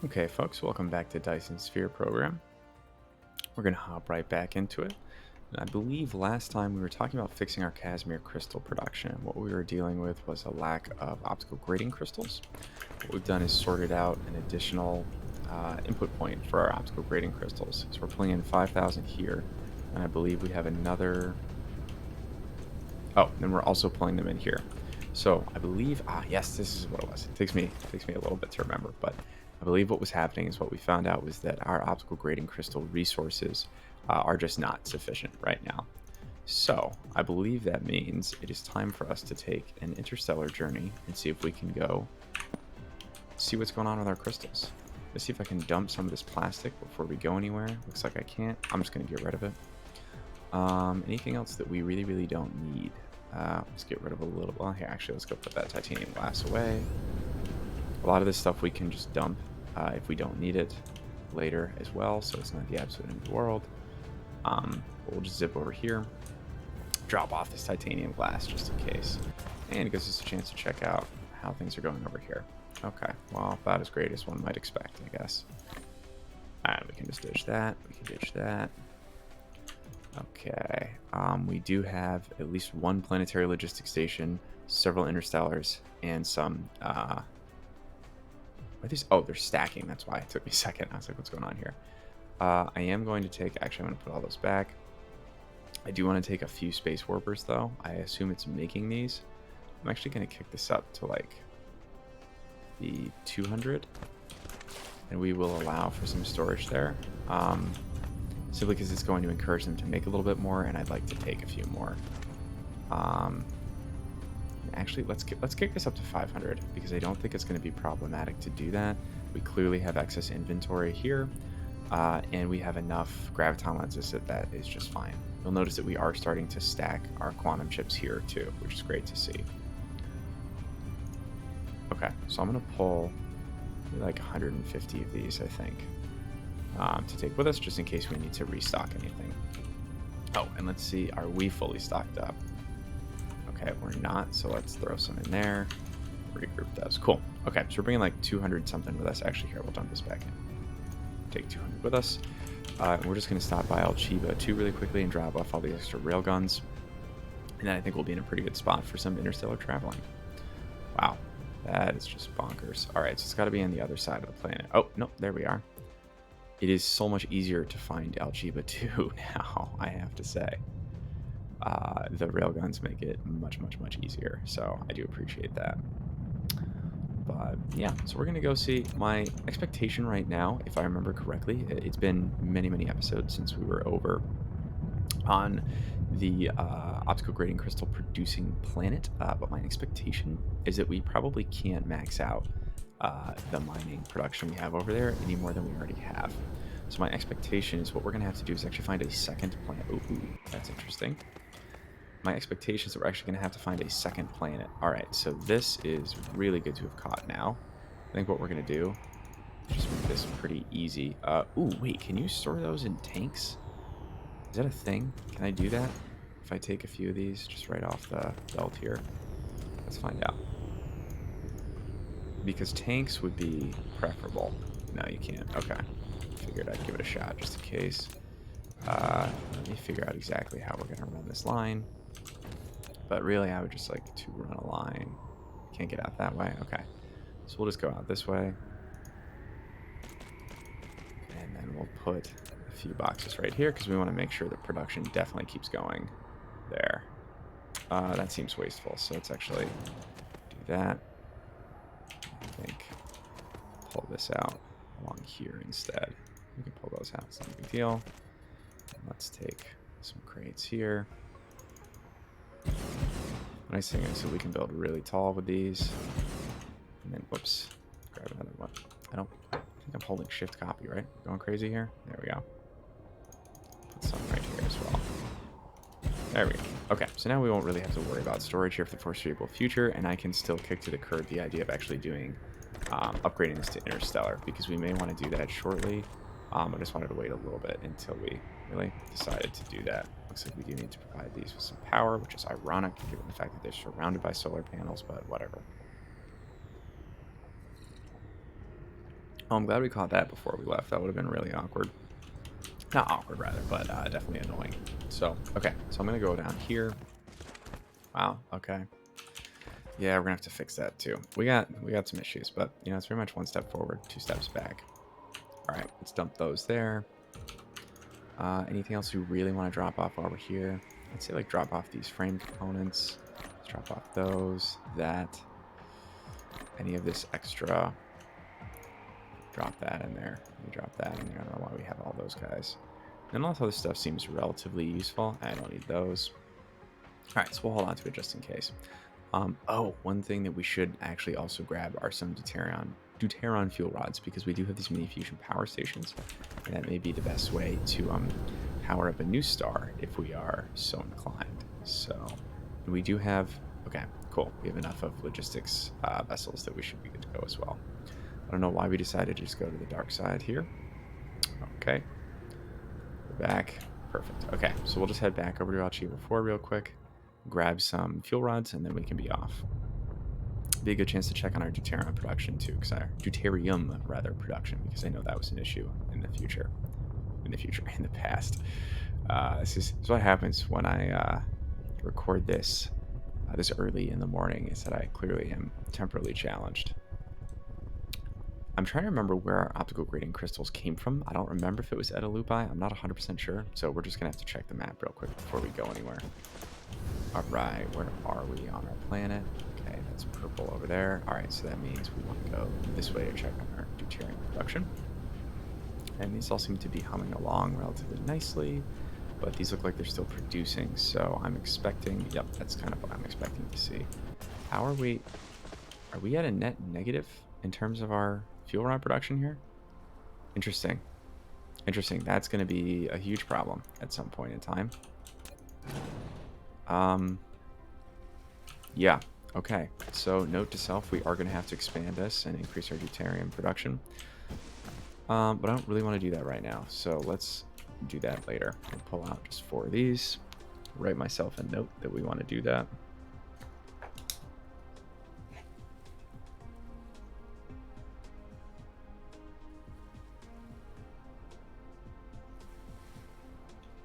Okay, folks, welcome back to Dyson Sphere Program. We're going to hop right back into it. And I believe last time we were talking about fixing our Casimir crystal production. What we were dealing with was a lack of optical grading crystals. What we've done is sorted out an additional input point for our optical grading crystals. So we're pulling in 5,000 here, and I believe we have another... Oh, then we're also pulling them in here. So I believe, yes, this is what it was. It takes me a little bit to remember, but I believe what was happening is what we found out was that our optical grading crystal resources are just not sufficient right now. So I believe that means it is time for us to take an interstellar journey and see if we can go see what's going on with our crystals. Let's see if I can dump some of this plastic before we go anywhere. Looks like I can't. I'm just going to get rid of it. Anything else that we really don't need? Let's get rid of a little. Well, here, actually, let's go put that titanium glass away. A lot of this stuff we can just dump if we don't need it later as well, so it's not the absolute end of the world. We'll just zip over here, drop off this titanium glass just in case, and it gives us a chance to check out how things are going over here. Okay, well, about as great as one might expect, I guess. Alright, we can just ditch that. We can ditch that. Okay, we do have at least one planetary logistics station, several interstellars, and some, are these? Oh, they're stacking, that's why it took me a second. I was like, what's going on here? I am going to take, actually, I'm going to put all those back. I do want to take a few space warpers, though. I assume it's making these. I'm actually going to kick this up to, like, the 200, and we will allow for some storage there. Simply because it's going to encourage them to make a little bit more, and I'd like to take a few more. Actually, let's kick this up to 500 because I don't think it's going to be problematic to do that. We clearly have excess inventory here, and we have enough graviton lenses that is just fine. You'll notice that we are starting to stack our quantum chips here too, which is great to see. Okay, so I'm going to pull like 150 of these, I think. To take with us just in case we need to restock anything. Oh, and let's see, are we fully stocked up? Okay, we're not, so let's throw some in there. Regroup those. Cool. Okay, so we're bringing like 200 something with us. Actually, here, we'll dump this back in. Take 200 with us. And we're just going to stop by Alchiba too really quickly and drop off all the extra railguns. And then I think we'll be in a pretty good spot for some interstellar traveling. Wow, that is just bonkers. All right, so it's got to be on the other side of the planet. Oh, no, there we are. It is so much easier to find Alchiba 2 now, I have to say. The railguns make it much easier, so I do appreciate that. But yeah, so we're going to go see. My expectation right now, if I remember correctly, it's been many episodes since we were over on the optical grading crystal producing planet, but my expectation is that we probably can't max out the mining production we have over there any more than we already have. So my expectation is what we're going to have to do is actually find a second planet. Ooh, that's interesting. My expectation is that we're actually going to have to find a second planet. All right, so this is really good to have caught now. I think what we're going to do is just make this pretty easy. Ooh, wait, can you store those in tanks? Is that a thing? Can I do that? If I take a few of these just right off the belt here. Let's find out. Because tanks would be preferable. No, you can't. Okay. Figured I'd give it a shot just in case. Let me figure out exactly how we're going to run this line. But really, I would just like to run a line. Can't get out that way. Okay. So we'll just go out this way. And then we'll put a few boxes right here because we want to make sure that production definitely keeps going there. That seems wasteful, so let's actually do that. I think pull this out along here instead. We can pull those out, it's not a big deal. Let's take some crates here. The nice thing is that we can build really tall with these. And then, whoops, grab another one. I think I'm holding shift copy, right? Going crazy here? There we go. Put some right here as well. There we go. Okay, so now we won't really have to worry about storage here for the foreseeable future, and I can still kick to the curb the idea of actually doing upgrading this to Interstellar, because we may want to do that shortly. I just wanted to wait a little bit until we really decided to do that. Looks like we do need to provide these with some power, which is ironic given the fact that they're surrounded by solar panels, but whatever. Oh, I'm glad we caught that before we left. That would have been really awkward. Not awkward, rather, but definitely annoying. So, okay. So I'm going to go down here. Wow, okay. Yeah, we're going to have to fix that, too. We got some issues, but, you know, it's very much one step forward, 2 steps back. All right, let's dump those there. Anything else you really want to drop off while we're here? I'd say, like, drop off these frame components. Let's drop off those, that. Any of this extra... Drop that in there. We drop that in there. I don't know why we have all those guys. And all this other stuff seems relatively useful. I don't need those. All right, so we'll hold on to it just in case. Oh, one thing that we should actually also grab are some deuteron fuel rods, because we do have these mini fusion power stations, and that may be the best way to power up a new star if we are so inclined. So we do have... Okay, cool. We have enough of logistics vessels that we should be good to go as well. I don't know why we decided to just go to the dark side here. Okay. We're back. Perfect. Okay, so we'll just head back over to Archivo 4 real quick, grab some fuel rods, and then we can be off. Be a good chance to check on our deuterium production too, deuterium production, because I know that was an issue in the future. In the past. This is what happens when I record this early in the morning, is that I clearly am temporally challenged. I'm trying to remember where our optical grading crystals came from. I don't remember if it was Etalupi. I'm not 100% sure, so we're just going to have to check the map real quick before we go anywhere. All right, where are we on our planet? Okay, that's purple over there. All right, so that means we want to go this way to check on our deuterium production. And these all seem to be humming along relatively nicely, but these look like they're still producing, so I'm expecting... Yep, that's kind of what I'm expecting to see. How are we... Are we at a net negative in terms of our fuel rod production here? Interesting. Interesting. That's going to be a huge problem at some point in time. Yeah. Okay. So note to self, we are going to have to expand this and increase our deuterium production. But I don't really want to do that right now. So let's do that later. I'll pull out just 4 of these. Write myself a note that we want to do that.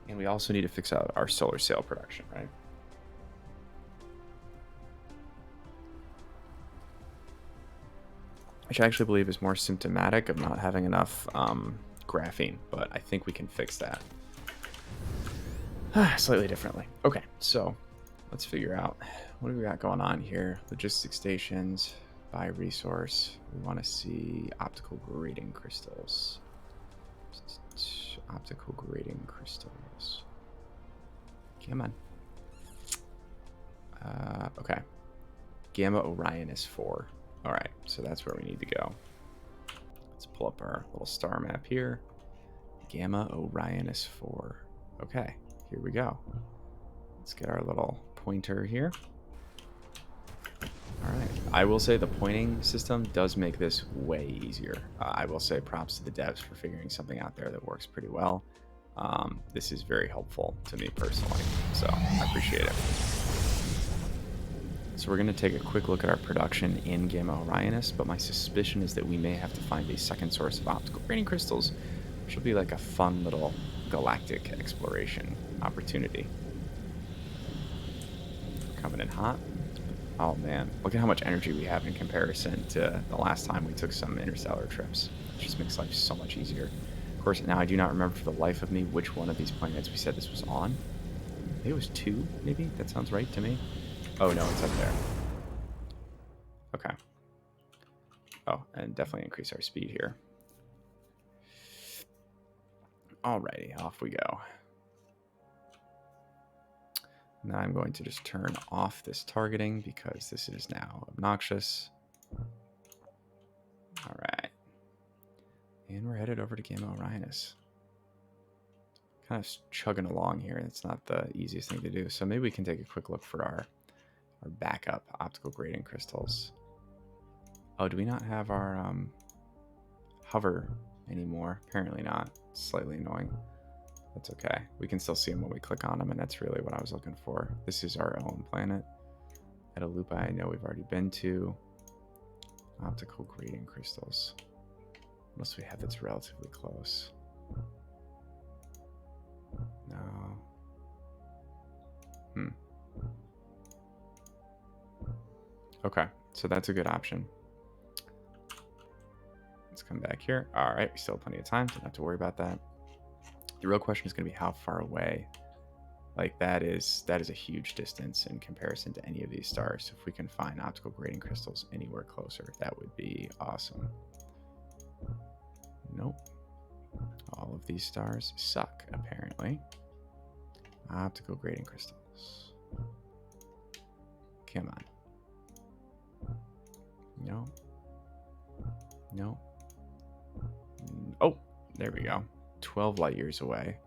And we also need to fix out our solar sail production, right? Which I actually believe is more symptomatic of not having enough graphene, but I think we can fix that. Slightly differently. Okay, so let's figure out what do we got going on here. Logistics stations, buy resource. We want to see optical grading crystals. Optical grading crystals. Come on. Okay. Gamma Orionis 4. All right, so that's where we need to go. Let's pull up our little star map here. Gamma Orionis 4. Okay, here we go. Let's get our little pointer here. All right. I will say the pointing system does make this way easier. I will say props to the devs for figuring something out there that works pretty well. This is very helpful to me personally, so I appreciate it. So we're going to take a quick look at our production in Gamma Orionis, but my suspicion is that we may have to find a second source of optical grading crystals, which will be like a fun little galactic exploration opportunity. Coming in hot. Oh man, look at how much energy we have in comparison to the last time we took some interstellar trips. It just makes life so much easier. Of course, now I do not remember for the life of me which one of these planets we said this was on. I think it was 2, maybe? That sounds right to me. Oh no, it's up there. Okay. Oh, and definitely increase our speed here. Alrighty, off we go. Now I'm going to just turn off this targeting because this is now obnoxious. All right. And we're headed over to Gamma Orionis. Kind of chugging along here. It's not the easiest thing to do. So maybe we can take a quick look for our backup optical grading crystals. Oh, do we not have our hover anymore? Apparently not. It's slightly annoying. That's okay. We can still see them when we click on them, and that's really what I was looking for. This is our own planet. Etalupa, I know we've already been to. Optical grading crystals. What else do we have that's relatively close? No. Okay, so that's a good option. Let's come back here. All right, we still have plenty of time. Don't have to worry about that. The real question is going to be how far away. Like that is a huge distance in comparison to any of these stars. So if we can find optical grading crystals anywhere closer, that would be awesome. Nope. All of these stars suck, apparently. Optical grading crystals. Come on. No. No. Oh, there we go. 12 light years away.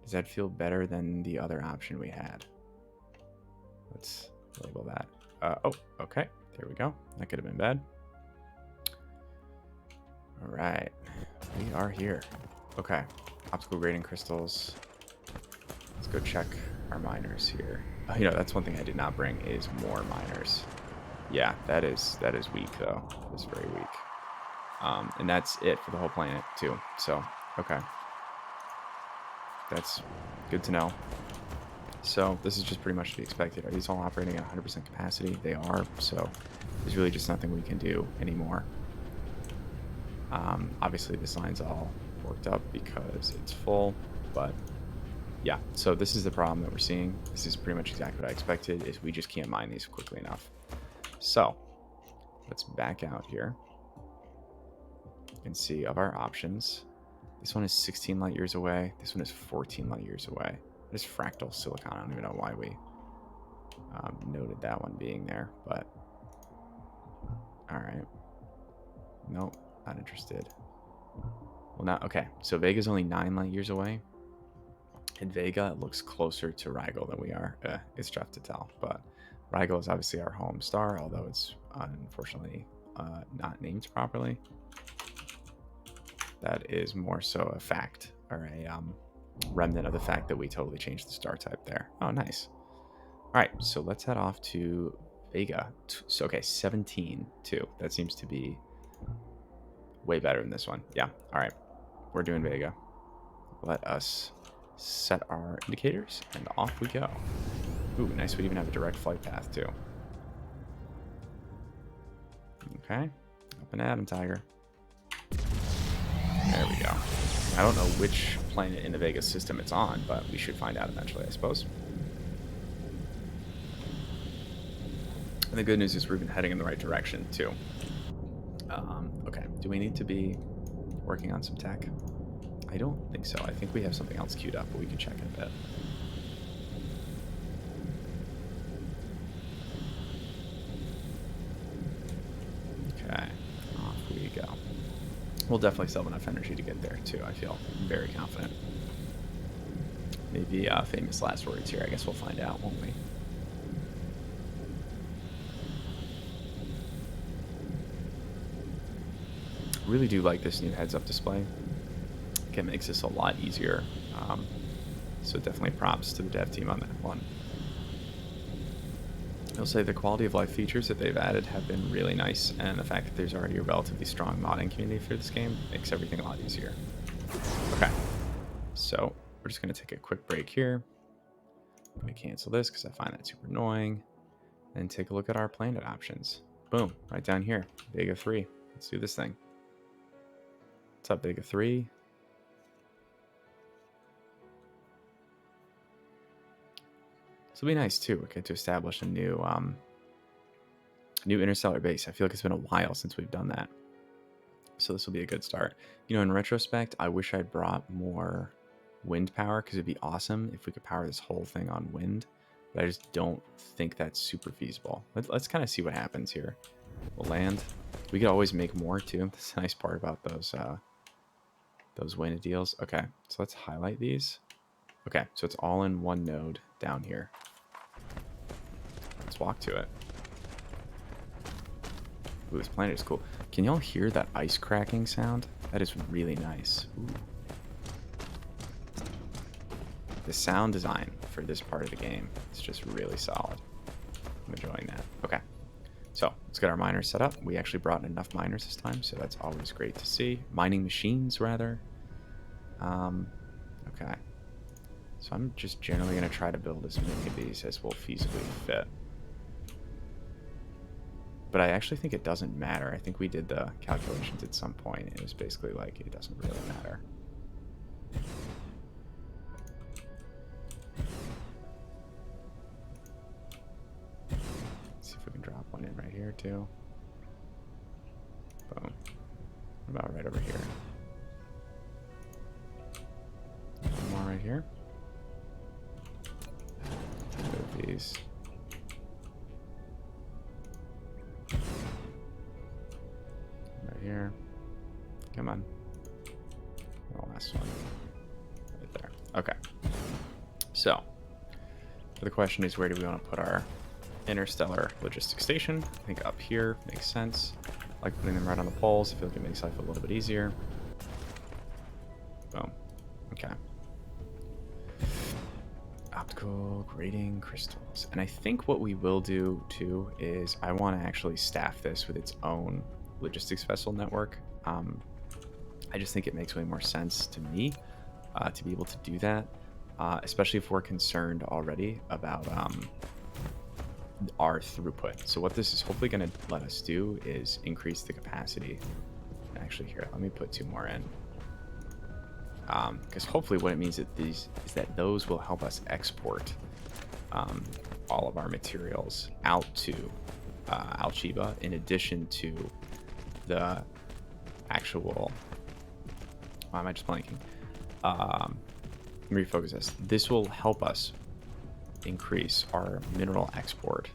Does that feel better than the other option we had? Let's label that. Oh, okay. There we go. That could have been bad. All right. We are here. Okay. Optical grading crystals. Let's go check our miners here. Oh, you know, that's one thing I did not bring is more miners. Yeah, that is weak, though. It's very weak. And that's it for the whole planet, too. So, okay. That's good to know. So this is just pretty much to be expected. Are these all operating at 100% capacity? They are. So there's really just nothing we can do anymore. Obviously, this line's all worked up because it's full. But yeah, so this is the problem that we're seeing. This is pretty much exactly what I expected, is we just can't mine these quickly enough. So let's back out here and see of our options. This one is 16 light years away. This one is 14 light years away. This fractal silicon, I don't even know why we noted that one being there, but all right. Nope, not interested. Well, not okay. So Vega's only 9 light years away. And Vega looks closer to Rigel than we are. It's tough to tell, but Rigel is obviously our home star, although it's unfortunately not named properly. That is more so a fact, or a remnant of the fact that we totally changed the star type there. Oh, nice. All right, so let's head off to Vega. So, okay, 17 too. That seems to be way better than this one. Yeah, all right. We're doing Vega. Let us set our indicators, and off we go. Ooh, nice. We even have a direct flight path, too. Okay. Up and at him, Tiger. There we go. I don't know which planet in the Vega system it's on, but we should find out eventually, I suppose. And the good news is we've been heading in the right direction, too. Okay. Do we need to be working on some tech? I don't think so. I think we have something else queued up, but we can check in a bit. Okay. Off we go. We'll definitely still have enough energy to get there, too. I feel very confident. Maybe famous last words here. I guess we'll find out, won't we? Really do like this new heads-up display. It makes this a lot easier. So definitely props to the dev team on that one. I'll say the quality of life features that they've added have been really nice, and the fact that there's already a relatively strong modding community for this game makes everything a lot easier. Okay, so we're just going to take a quick break here. I'm going to cancel this because I find that super annoying. And take a look at our planet options. Boom, right down here, Vega 3. Let's do this thing. What's up, Vega 3? This will be nice too. We get to establish a new interstellar base. I feel like it's been a while since we've done that, so this will be a good start. You know, in retrospect, I wish I brought more wind power because it'd be awesome if we could power this whole thing on wind. But I just don't think that's super feasible. Let's kind of see what happens here. We'll land. We could always make more too. That's the nice part about those wind deals. Okay, so let's highlight these. Okay, so it's all in one node down here. Let's walk to it. Ooh, this planet is cool. Can y'all hear that ice cracking sound? That is really nice. Ooh. The sound design for this part of the game is just really solid. I'm enjoying that. Okay, So let's get our miners set up. We actually brought in enough miners this time, so that's always great to see. Mining machines, rather. Okay. So I'm just generally going to try to build as many of these as will feasibly fit. But I actually think it doesn't matter. I think we did the calculations at some point. It was basically like, it doesn't really matter. Let's see if we can drop one in right here, too. Boom. What about right over here? One more right here. Move these. Right here. Come on. The last one. Right there. Okay. So, the question is, where do we want to put our Interstellar logistics station? I think up here makes sense. I like putting them right on the poles. I feel like it makes life a little bit easier. Boom. Okay. Optical grading crystals. And I think what we will do too is I want to actually staff this with its own logistics vessel network. I just think it makes way more sense to me to be able to do that, especially if we're concerned already about our throughput. So what this is hopefully going to let us do is increase the capacity. Actually, here, let me put 2 more in. Because hopefully what it means is that those will help us export all of our materials out to Alchiba, in addition to the actual... Why am I just blanking? Let me refocus this. This will help us increase our mineral export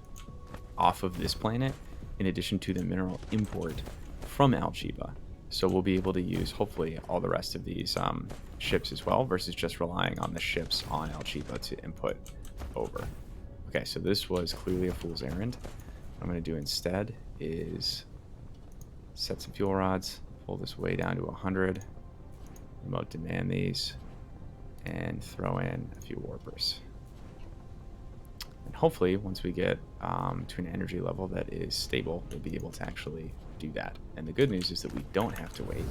off of this planet, in addition to the mineral import from Alchiba. So we'll be able to use, hopefully, all the rest of these ships as well, versus just relying on the ships on Alchiba to input over. Okay, so this was clearly a fool's errand. What I'm going to do instead is set some fuel rods, pull this way down to 100, remote demand these, and throw in a few warpers. And hopefully, once we get to an energy level that is stable, we'll be able to actually do that. And the good news is that we don't have to wait,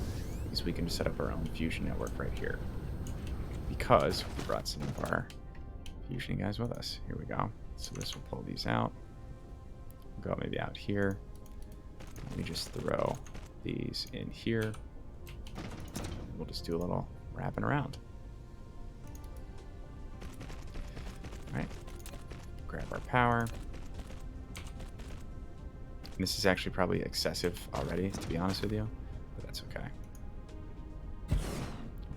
because we can just set up our own fusion network right here. Because we brought some of our fusion guys with us. Here we go. So this will pull these out. We'll go maybe out here. Let me just throw these in here. We'll just do a little wrapping around. All right. Grab our power. And this is actually probably excessive already, to be honest with you, but that's okay.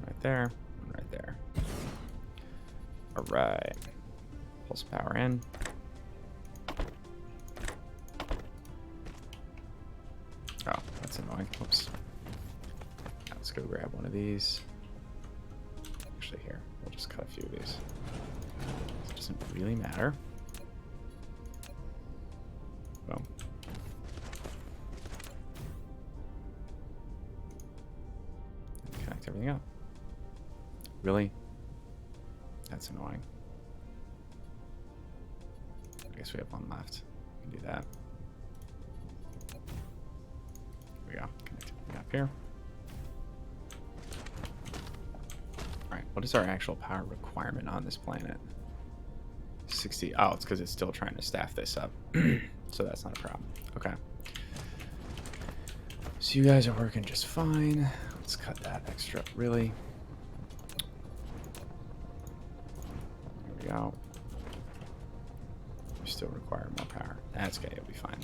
Right there, and right there. All right. Pulse power in. Oh, that's annoying. Oops. Let's go grab one of these. Actually, here, we'll just cut a few of these. It doesn't really matter. Boom. Connect everything up. Really? That's annoying. I guess we have one left. We can do that. Here we go. Connect everything up here. Alright, what is our actual power requirement on this planet? 60. Oh, it's because it's still trying to staff this up. So that's not a problem. Okay. So you guys are working just fine. Let's cut that extra. Really? There we go. We still require more power. That's okay. It'll be fine.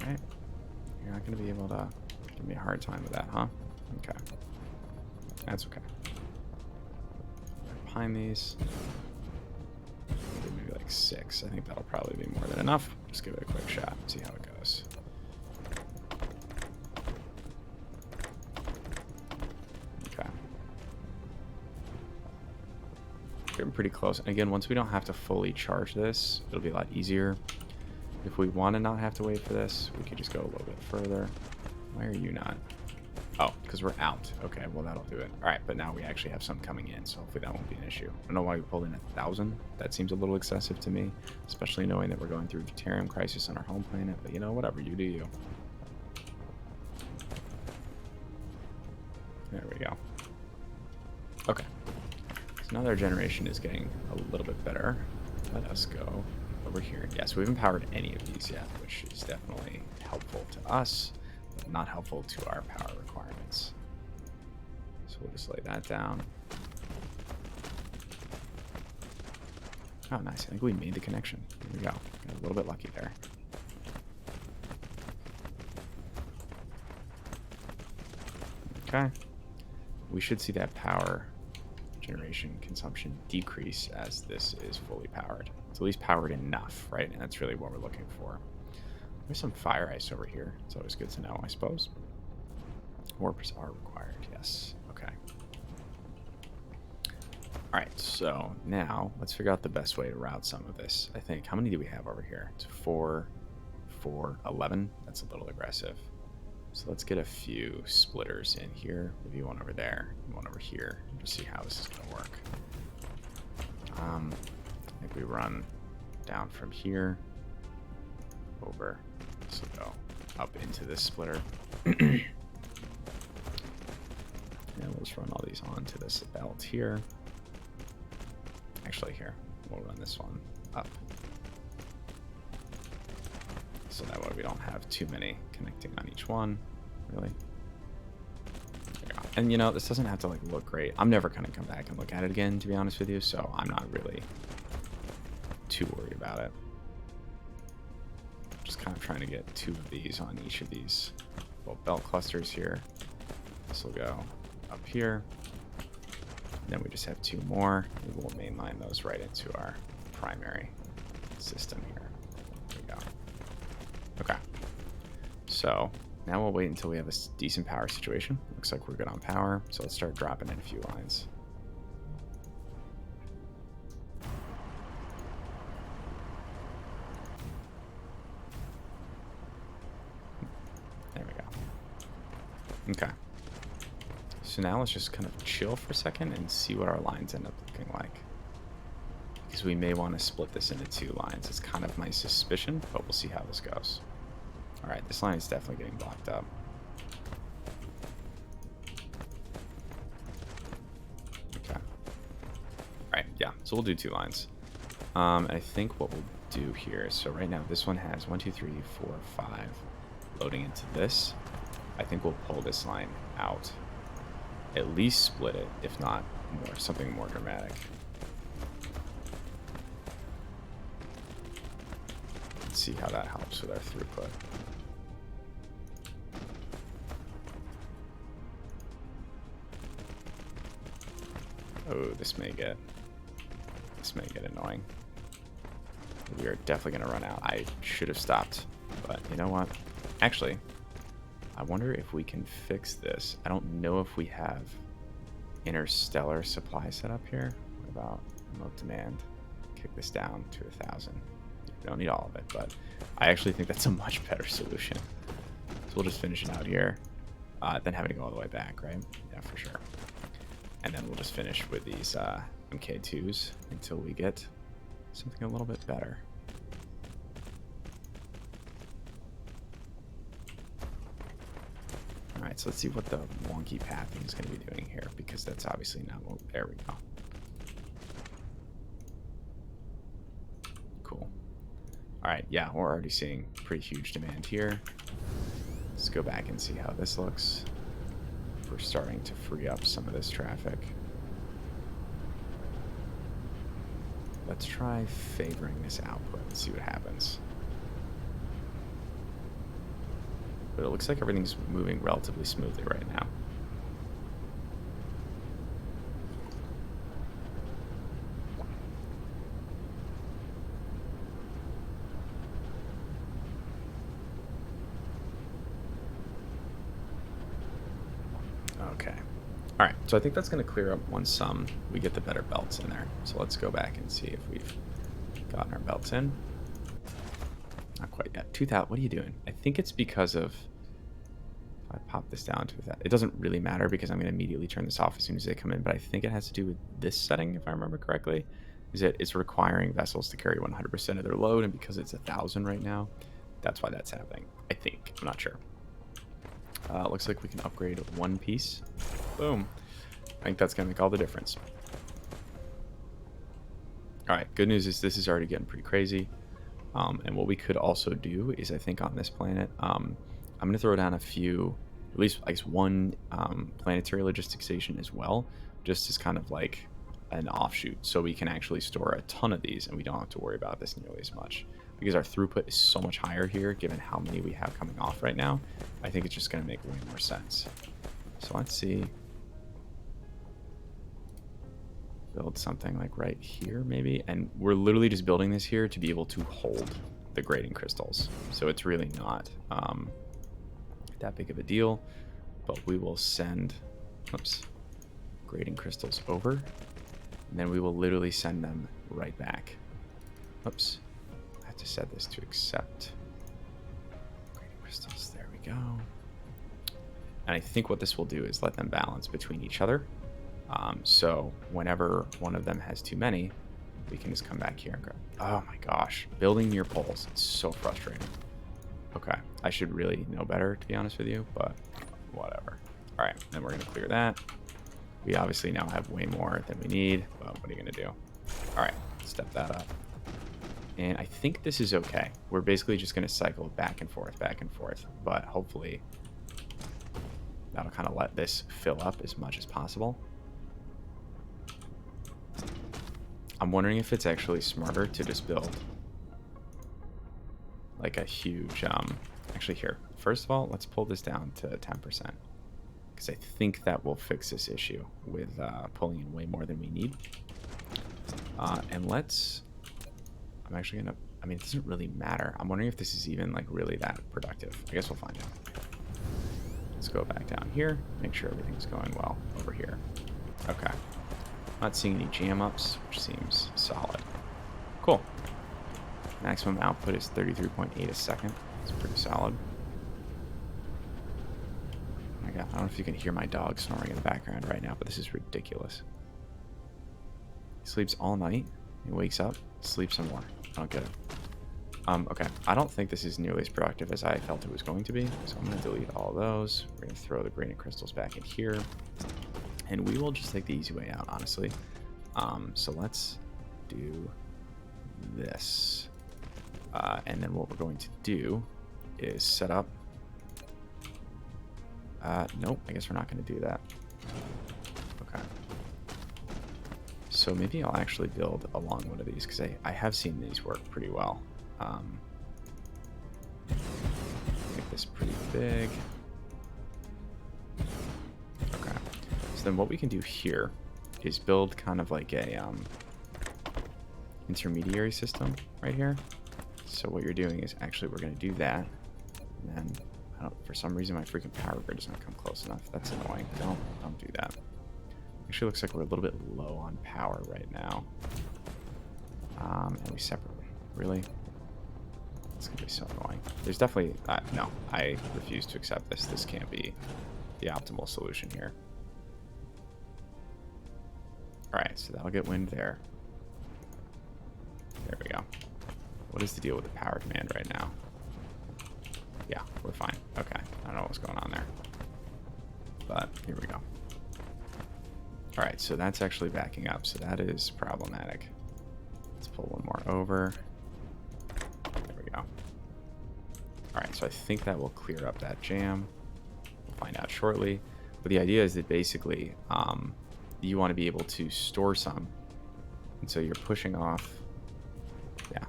Alright. You're not going to be able to give me a hard time with that, huh? Okay. That's okay. Behind these. Maybe like 6. I think that'll probably be more than enough. Just give it a quick shot and see how it goes. Okay. Getting pretty close. And again, once we don't have to fully charge this, it'll be a lot easier. If we want to not have to wait for this, we could just go a little bit further. Why are you not? Oh, because we're out. Okay, well, that'll do it. All right, but now we actually have some coming in, so hopefully that won't be an issue. I don't know why we pulled in 1,000. That seems a little excessive to me, especially knowing that we're going through Deuterium Crisis on our home planet. But, you know, whatever. You do you. There we go. Okay. So now their generation is getting a little bit better. Let us go over here. Yes, we haven't powered any of these yet, which is definitely helpful to us, but not helpful to our power requirements. So we'll just lay that down. Oh, nice. I think we made the connection. There we go. Got a little bit lucky there. Okay. We should see that power generation consumption decrease as this is fully powered. It's at least powered enough, right? And that's really what we're looking for. There's some fire ice over here. It's always good to know, I suppose. Warps are required, yes. Okay. All right, so now let's figure out the best way to route some of this. I think, how many do we have over here? It's 4, 4, 11. That's a little aggressive. So let's get a few splitters in here. Maybe one over there, and one over here, and just see how this is going to work. I think we run down from here over. So go up into this splitter. And we'll just run all these onto this belt here. Actually, here, we'll run this one up. So that way we don't have too many connecting on each one, really. And you know, this doesn't have to like look great. I'm never gonna come back and look at it again, to be honest with you, so I'm not really too worried about it. Just kind of trying to get 2 of these on each of these little belt clusters here. This will go up here. And then we just have 2 more. We will mainline those right into our primary system here. There we go. Okay. So now we'll wait until we have a decent power situation. Looks like we're good on power. So let's start dropping in a few lines. There we go. Okay. So now let's just kind of chill for a second and see what our lines end up looking like. Because we may want to split this into 2 lines. It's kind of my suspicion, but we'll see how this goes. All right, this line is definitely getting blocked up. Okay. All right, yeah, so we'll do 2 lines. I think what we'll do here, so right now this one has 1, 2, 3, 4, 5 loading into this. I think we'll pull this line out. At least split it, if not more, something more dramatic. Let's see how that helps with our throughput. Oh, this may get annoying. We are definitely going to run out. I should have stopped, but you know what? Actually, I wonder if we can fix this. I don't know if we have Interstellar supply set up here. What about remote demand? Kick this down to 1,000. We don't need all of it, but I actually think that's a much better solution. So we'll just finish it out here, then having to go all the way back, right? Yeah, for sure. And then we'll just finish with these MK2s until we get something a little bit better. All right, so let's see what the wonky pathing is going to be doing here, because that's obviously not what... There we go. Cool. All right, yeah, we're already seeing pretty huge demand here. Let's go back and see how this looks. We're starting to free up some of this traffic. Let's try favoring this output and see what happens. But it looks like everything's moving relatively smoothly right now. Okay. All right, so I think that's going to clear up once we get the better belts in there. So let's go back and see if we've gotten our belts in. Not quite yet. 2,000. What are you doing? I think it's because of... If I pop this down to that. It doesn't really matter because I'm going to immediately turn this off as soon as they come in, but I think it has to do with this setting, if I remember correctly, is that it's requiring vessels to carry 100% of their load, and because it's 1,000 right now, that's why that's happening. I think. I'm not sure. Looks like we can upgrade one piece. Boom. I think that's going to make all the difference. All right, good news is this is already getting pretty crazy. And what we could also do is, I think on this planet, I'm going to throw down a few, at least I guess one planetary logistics station as well, just as kind of like an offshoot, so we can actually store a ton of these and we don't have to worry about this nearly as much, because our throughput is so much higher here given how many we have coming off right now. I think it's just going to make way more sense. So let's see. Build something like right here maybe, and we're literally just building this here to be able to hold the grading crystals, so it's really not that big of a deal. But we will send grading crystals over, and then we will literally send them right back. I have to set this to accept grading crystals. There we go. And I think what this will do is let them balance between each other. So whenever one of them has too many, we can just come back here and go, oh my gosh, building your poles, it's so frustrating. Okay, I should really know better, to be honest with you, but whatever. All right, then we're going to clear that. We obviously now have way more than we need, but what are you going to do? All right, step that up. And I think this is okay. We're basically just going to cycle back and forth, but hopefully that'll kind of let this fill up as much as possible. I'm wondering if it's actually smarter to just build like a huge, actually here, first of all, let's pull this down to 10%, because I think that will fix this issue with pulling in way more than we need. And let's, I'm actually gonna, I mean, it doesn't really matter. I'm wondering if this is even like really that productive. I guess we'll find out. Let's go back down here, make sure everything's going well over here. Okay. Not seeing any jam ups, which seems solid. Cool. Maximum output is 33.8 a second. It's pretty solid. Oh my god, I don't know if you can hear my dog snoring in the background right now, but this is ridiculous. He sleeps all night, he wakes up, sleeps some more. I don't get it. Okay, I don't think this is nearly as productive as I felt it was going to be, so I'm going to delete all those. We're going to throw the gradient crystals back in here. And we will just take the easy way out, honestly. So let's do this. And then what we're going to do is set up... nope, I guess we're not going to do that. Okay. So maybe I'll actually build along one of these, because I have seen these work pretty well. Make this pretty big. Okay. So then what we can do here is build kind of like a intermediary system right here. So what you're doing is actually we're going to do that, and then I don't, for some reason my freaking power grid doesn't come close enough. That's annoying. Don't do that. Actually looks like we're a little bit low on power right now. And we separately. Really? It's gonna be so annoying. There's definitely no. I refuse to accept this. This can't be the optimal solution here. Alright, so that'll get wind there. There we go. What is the deal with the power command right now? Yeah, we're fine. Okay, I don't know what's going on there. But here we go. Alright, so that's actually backing up, so that is problematic. Let's pull one more over. There we go. Alright, so I think that will clear up that jam. We'll find out shortly. But the idea is that basically you want to be able to store some. And so you're pushing off. Yeah.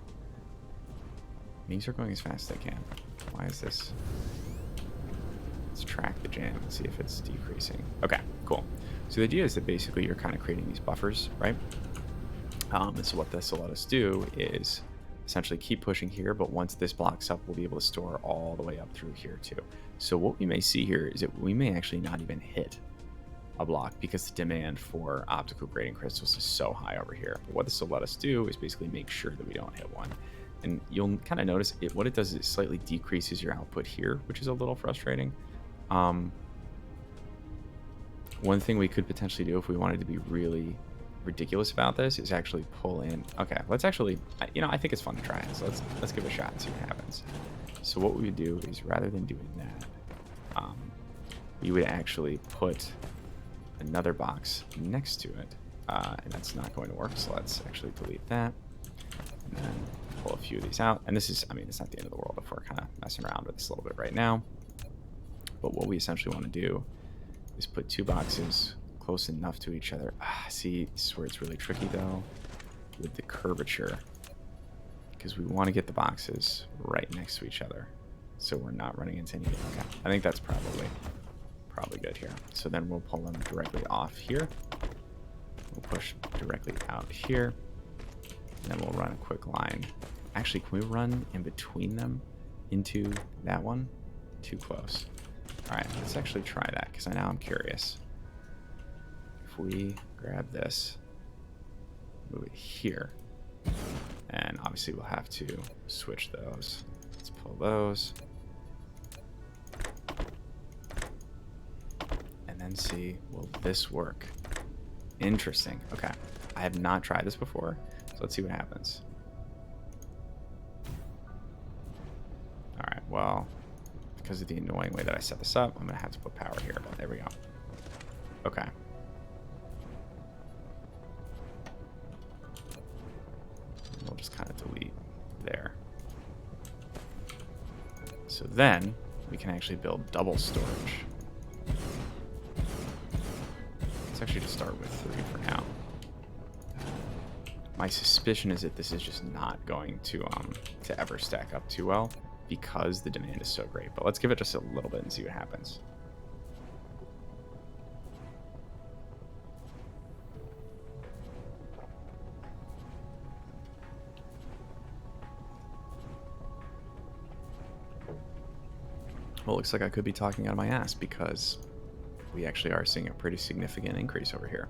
These are going as fast as they can. Why is this? Let's track the jam and see if it's decreasing. Okay, cool. So the idea is that basically you're kind of creating these buffers, right? And so what this will let us do is essentially keep pushing here, but once this blocks up, we'll be able to store all the way up through here too. So what we may see here is that we may actually not even hit a block because the demand for optical grading crystals is so high over here. But what this will let us do is basically make sure that we don't hit one. And you'll kind of notice what it does is it slightly decreases your output here, which is a little frustrating. One thing we could potentially do if we wanted to be really ridiculous about this is actually pull in. Okay, let's actually, I think it's fun to try it. So let's give it a shot and see what happens. So what we would do is rather than doing that, we would actually put another box next to it, and that's not going to work. So let's actually delete that, and then pull a few of these out. And this is, I mean, it's not the end of the world if we're kind of messing around with this a little bit right now. But what we essentially want to do is put two boxes close enough to each other. See, this is where it's really tricky though, with the curvature, because we want to get the boxes right next to each other, so we're not running into any. Okay, I think that's probably good here. So then we'll pull them directly off here. We'll push directly out here, and then we'll run a quick line. Actually, can we run in between them into that one? Too close. All right, let's actually try that, because now I'm curious. If we grab this, move it here, and obviously we'll have to switch those. Let's pull those. And then see, will this work? Interesting. Okay. I have not tried this before, so let's see what happens. All right, well, because of the annoying way that I set this up, I'm going to have to put power here, but there we go. Okay. We'll just kind of delete there. So then we can actually build double storage. Let's actually just start with 3 for now. My suspicion is that this is just not going to ever stack up too well, because the demand is so great. But let's give it just a little bit and see what happens. Well, it looks like I could be talking out of my ass, because we actually are seeing a pretty significant increase over here.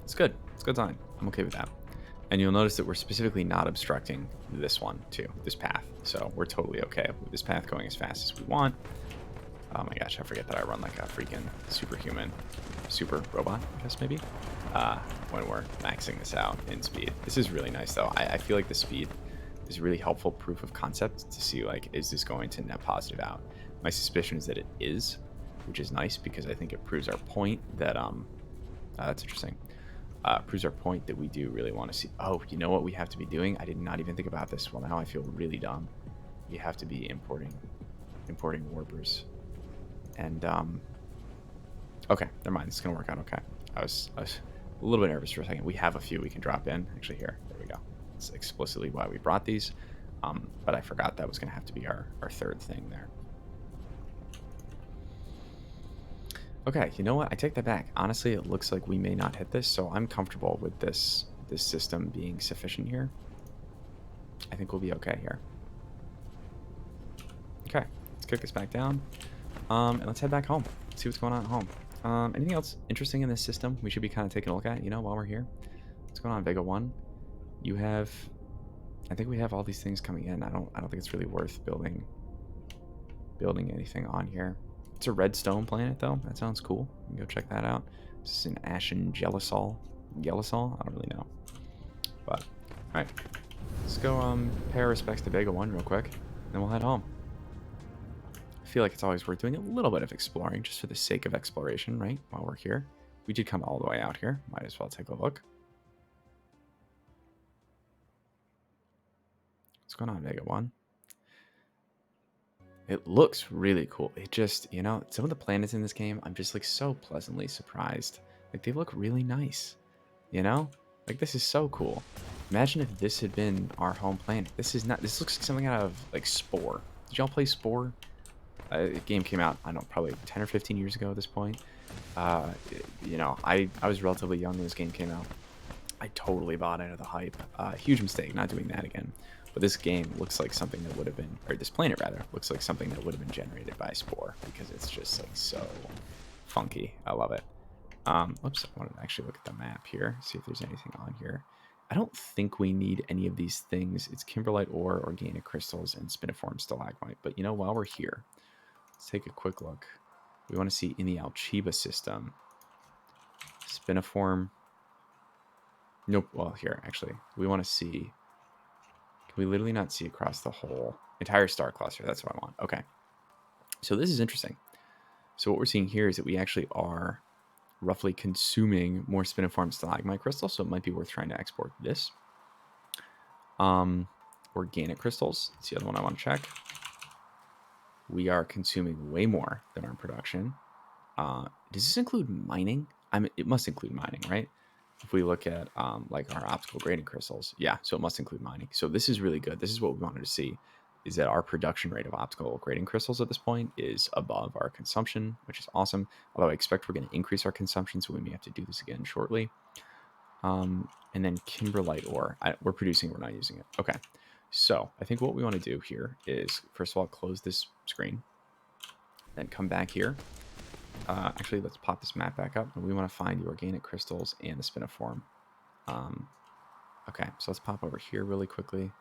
It's good. It's a good sign. I'm okay with that. And you'll notice that we're specifically not obstructing this one too, this path. So we're totally okay with this path going as fast as we want. Oh my gosh, I forget that I run like a freaking superhuman, super robot, I guess maybe, when we're maxing this out in speed. This is really nice though. I feel like the speed is really helpful proof of concept to see, like, is this going to net positive out? My suspicion is that it is, which is nice, because I think it proves our point that, that's interesting. Proves our point that we do really want to see. Oh, you know what we have to be doing? I did not even think about this. Well, now I feel really dumb. We have to be importing warpers. And okay, never mind. This is gonna work out okay. I was a little bit nervous for a second. We have a few we can drop in. Actually, here, there we go. It's explicitly why we brought these. But I forgot that was gonna have to be our third thing there. Okay, you know what? I take that back. Honestly, it looks like we may not hit this, so I'm comfortable with this system being sufficient here. I think we'll be okay here. Okay, let's kick this back down, and let's head back home. See what's going on at home. Anything else interesting in this system we should be kind of taking a look at, while we're here? What's going on, Vega 1? You have... I think we have all these things coming in. I don't think it's really worth building anything on here. It's a redstone planet, though. That sounds cool. You can go check that out. This is an ashen gelisol. Gelisol? I don't really know. But, alright. Let's go pay our respects to Vega 1 real quick, and then we'll head home. I feel like it's always worth doing a little bit of exploring, just for the sake of exploration, right? While we're here. We did come all the way out here. Might as well take a look. What's going on, Vega 1? It looks really cool. It just, some of the planets in this game, I'm just like so pleasantly surprised. Like, they look really nice, Like, this is so cool. Imagine if this had been our home planet. This looks like something out of, like, Spore. Did y'all play Spore? The game came out, I don't know, probably 10 or 15 years ago at this point. I was relatively young when this game came out. I totally bought into the hype. Huge mistake not doing that again. But this game looks like something that would have been, or this planet rather, looks like something that would have been generated by Spore, because it's just like so funky. I love it. Oops, I wanted to actually look at the map here, see if there's anything on here. I don't think we need any of these things. It's kimberlite ore, organic crystals, and spiniform stalagmite. But while we're here, Let's take a quick look. We want to see in the Alchiba system. Spiniform. Nope. Well, here, actually. We want to see. Can we literally not see across the whole entire star cluster? That's what I want. Okay. So this is interesting. So what we're seeing here is that we actually are roughly consuming more spiniform stalagmite crystals. So it might be worth trying to export this. Organic crystals. That's the other one I want to check. We are consuming way more than our production. Does this include mining? It must include mining, right? If we look at like our optical grading crystals, yeah, so it must include mining. So this is really good. This is what we wanted to see, is that our production rate of optical grading crystals at this point is above our consumption, which is awesome. Although I expect we're going to increase our consumption, so we may have to do this again shortly. And then kimberlite ore. We're producing, we're not using it. Okay, so I think what we want to do here is, first of all, close this screen, then come back here. Actually, let's pop this map back up, and we want to find the organic crystals and the spiniform. Okay, so let's pop over here really quickly.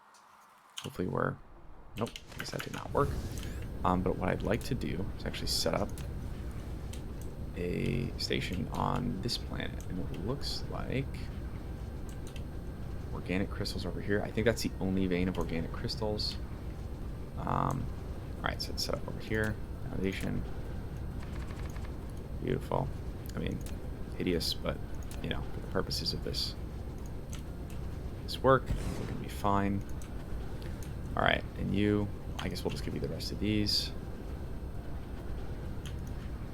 Hopefully we're... Nope, I guess that did not work. But what I'd like to do is actually set up a station on this planet, and it looks like organic crystals over here. I think that's the only vein of organic crystals. All right, so let's set up over here. Foundation. Beautiful. I mean, hideous, but, you know, for the purposes of this work, we're going to be fine. All right, and you, I guess we'll just give you the rest of these.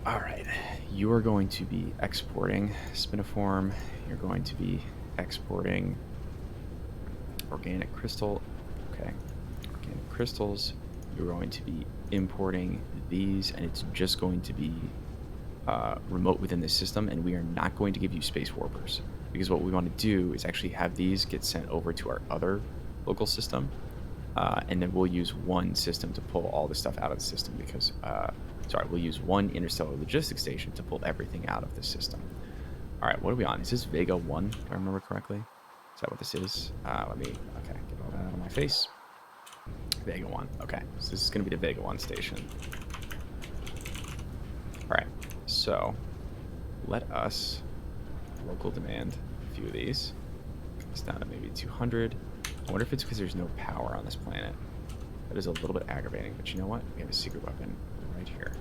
All right, you are going to be exporting spiniform. You're going to be exporting organic crystal. Okay, organic crystals. You're going to be importing these, and it's just going to be remote within the system, and we are not going to give you space warpers, because what we want to do is actually have these get sent over to our other local system, and then we'll use one system to pull all the stuff out of the system, because we'll use one interstellar logistics station to pull everything out of the system. All right, what are we on? Is this Vega 1, if I remember correctly? Is that what this is? Let me, okay, get all that out of my face. Vega 1, okay, so this is going to be the Vega 1 station. All right, so let us local demand a few of these. It's down to maybe 200. I wonder if it's because there's no power on this planet. That is a little bit aggravating, but you know what? We have a secret weapon right here.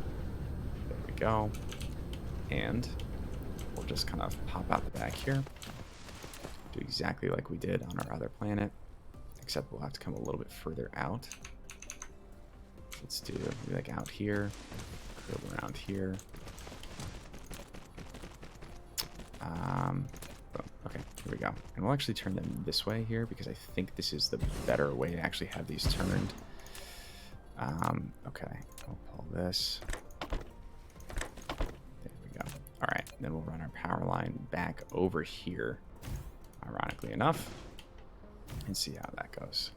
There we go. And we'll just kind of pop out the back here. Do exactly like we did on our other planet, except we'll have to come a little bit further out. Let's do like out here, curve around here. Okay, here we go. And we'll actually turn them this way here, because I think this is the better way to actually have these turned. Okay, we'll pull this. There we go. All right, then we'll run our power line back over here, ironically enough, and see how that goes.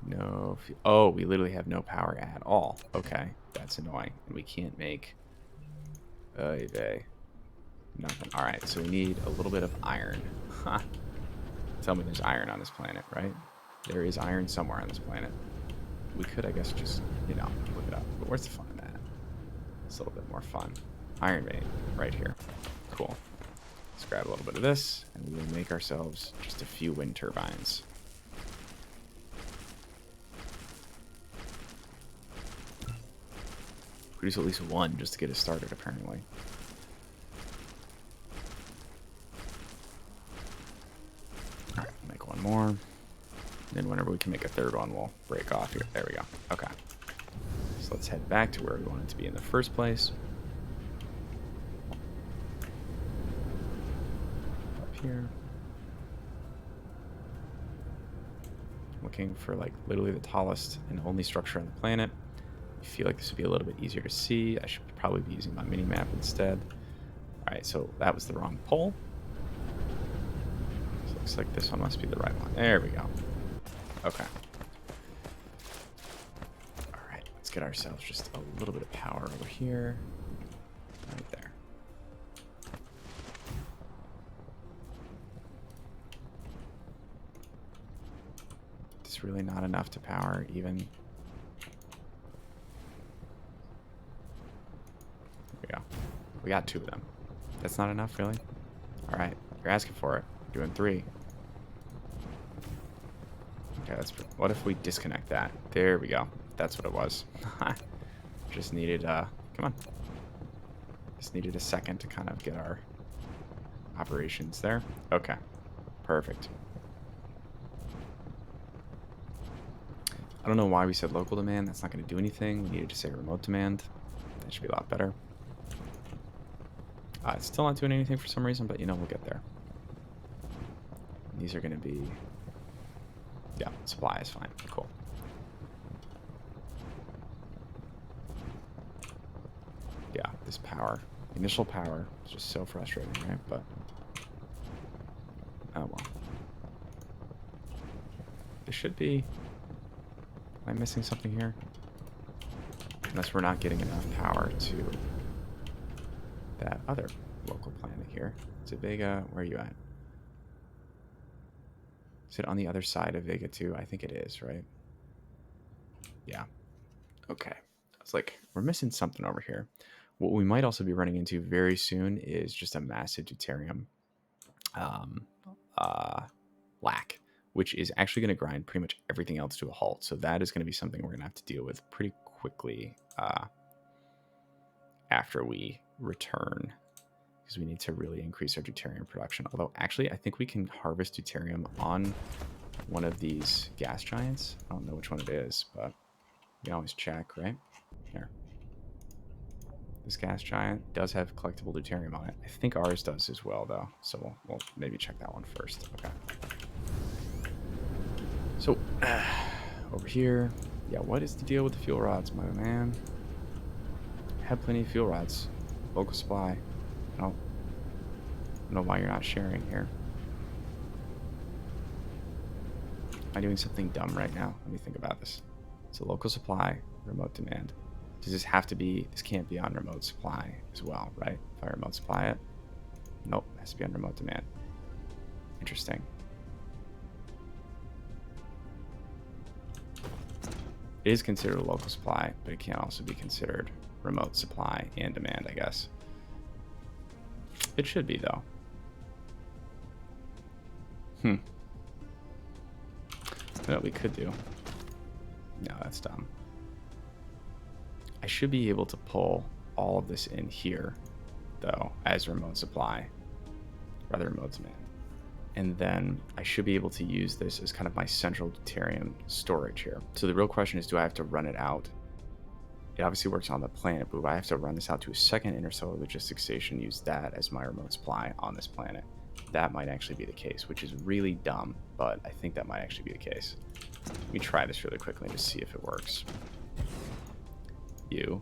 No, oh, we literally have no power at all. Okay, that's annoying. And we can't make nothing. All right, so we need a little bit of iron. Huh. Tell me there's iron on this planet, right? There is iron somewhere on this planet. We could, I guess, just, you know, look it up. But where's the fun in that? It's a little bit more fun. Iron vein, right here. Cool. Let's grab a little bit of this, and we will make ourselves just a few wind turbines. Produce at least one just to get us started, apparently. Alright, make one more. Then whenever we can make a third one, we'll break off here. There we go. Okay. So let's head back to where we wanted to be in the first place. Up here. Looking for like literally the tallest and only structure on the planet. I feel like this would be a little bit easier to see. I should probably be using my mini map instead. Alright, so that was the wrong pole. So looks like this one must be the right one. There we go. Okay. Alright, let's get ourselves just a little bit of power over here. Right there. It's really not enough to power even we go. We got 2 of them. That's not enough, really? All right. You're asking for it. You're doing 3. Okay, what if we disconnect that? There we go. That's what it was. Just needed, come on. Just needed a second to kind of get our operations there. Okay. Perfect. I don't know why we said local demand. That's not going to do anything. We needed to say remote demand. That should be a lot better. It's still not doing anything for some reason, but you know, we'll get there. These are going to be... Yeah, supply is fine. Cool. Yeah, this power. Initial power is just so frustrating, right? But... Oh, well. This should be... Am I missing something here? Unless we're not getting enough power to that other local planet here. Is it Vega? Where are you at? Is it on the other side of Vega too? I think it is, right? Yeah. Okay. I was like, we're missing something over here. What we might also be running into very soon is just a massive deuterium lack, which is actually going to grind pretty much everything else to a halt. So that is going to be something we're going to have to deal with pretty quickly after we return, because we need to really increase our deuterium production. Although, actually, I think we can harvest deuterium on one of these gas giants. I don't know which one it is, but we always check, right? Here. This gas giant does have collectible deuterium on it. I think ours does as well, though. So we'll maybe check that one first. Okay. So, over here. Yeah, what is the deal with the fuel rods, my man? I have plenty of fuel rods. Local supply. I don't know why you're not sharing here. Am I doing something dumb right now? Let me think about this. It's a local supply, remote demand. Does this have to be... This can't be on remote supply as well, right? If I remote supply it? Nope, it has to be on remote demand. Interesting. It is considered a local supply, but it can also be considered remote supply and demand, I guess. It should be, though. You know what we could do? No, that's dumb. I should be able to pull all of this in here, though, as remote supply, rather remote demand. And then I should be able to use this as kind of my central deuterium storage here. So the real question is, do I have to run it out? It obviously works on the planet, but I have to run this out to a second interstellar logistics station, use that as my remote supply on this planet. That might actually be the case, which is really dumb, but I think that might actually be the case. Let me try this really quickly and just see if it works. You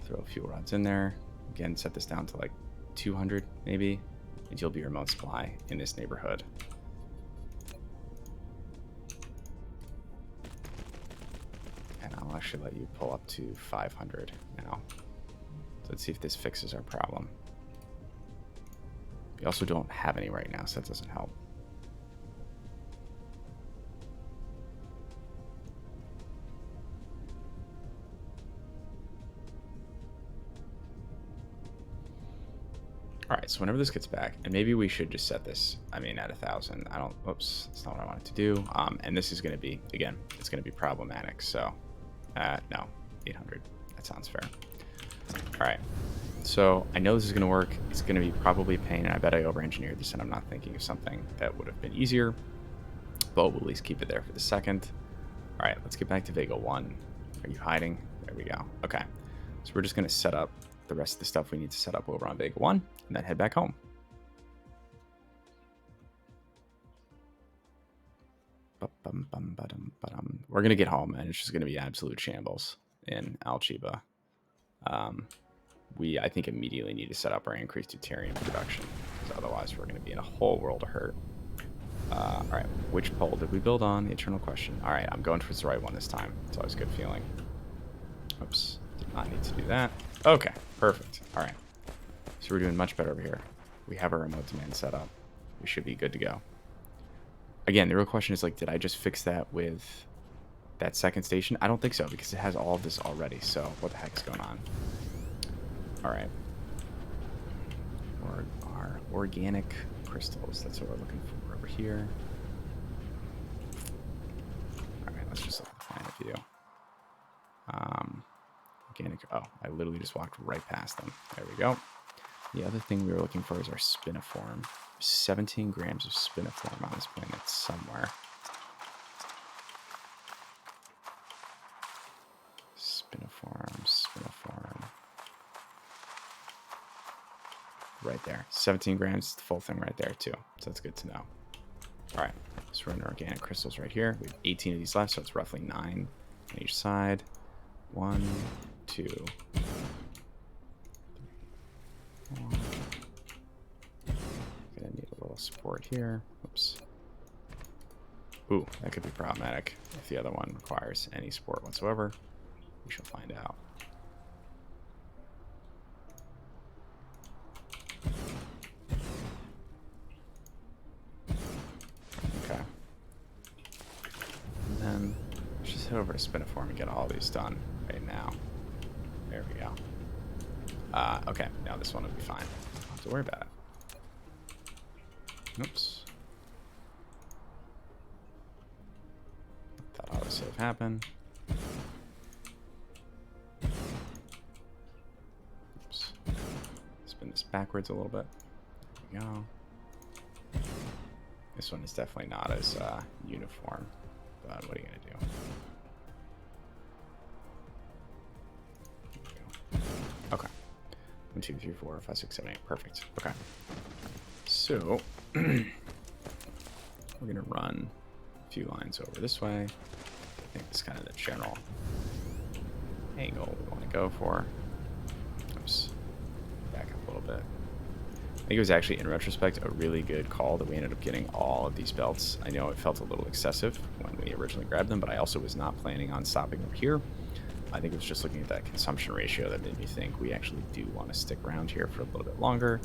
throw fuel rods in there. Again, set this down to like 200 maybe, and you'll be remote supply in this neighborhood. And I'll actually let you pull up to 500 now. So let's see if this fixes our problem. We also don't have any right now, so that doesn't help. All right, so whenever this gets back, and maybe we should just set this, I mean, at 1,000. I don't, oops, that's not what I wanted to do. And this is going to be, again, it's going to be problematic. So, no, 800. That sounds fair. All right, so I know this is going to work. It's going to be probably a pain, and I bet I over-engineered this, and I'm not thinking of something that would have been easier, but we'll at least keep it there for the second. All right, let's get back to Vega 1. Are you hiding? There we go. Okay, so we're just going to set up the rest of the stuff we need to set up over on Vega 1, and then head back home. We're going to get home, and it's just going to be absolute shambles in Alchiba. We, I think, immediately need to set up our increased deuterium production, because otherwise we're going to be in a whole world of hurt. All right, which pole did we build on? The eternal question. All right, I'm going towards the right one this time. It's always a good feeling. Oops, did not need to do that. Okay, perfect. All right, so we're doing much better over here. We have our remote demand set up. We should be good to go. Again, the real question is, like, did I just fix that with that second station? I don't think so, because it has all of this already. So what the heck is going on? All right. Or our organic crystals. That's what we're looking for over here. All right, let's just look at the planet view. Organic. Oh, I literally just walked right past them. There we go. The other thing we were looking for is our spiniform. 17 grams of spiniform on this planet somewhere. Spiniform. Right there. 17 grams, the full thing right there too. So that's good to know. All right, so we're in organic crystals right here. We have 18 of these left, so it's roughly 9 on each side. 1, 2, 3, 4. Gonna need a little support here. Oops. Ooh, that could be problematic if the other one requires any support whatsoever. We shall find out. Okay. And then let's just head over to Spiniform and get all these done right now. There we go. Okay, now this one will be fine. Don't have to worry about it. Oops. Let that autosave happen. Oops. Spin this backwards a little bit. There we go. This one is definitely not as uniform, but what are you gonna do? Okay. 1, 2, 3, 4, 5, 6, 7, 8. Perfect. Okay. So we're gonna run a few lines over this way. I think this is kind of the general angle we want to go for. Oops. Back up a little bit. I think it was actually, in retrospect, a really good call that we ended up getting all of these belts. I know it felt a little excessive when we originally grabbed them, but I also was not planning on stopping over here. I think it was just looking at that consumption ratio that made me think we actually do want to stick around here for a little bit longer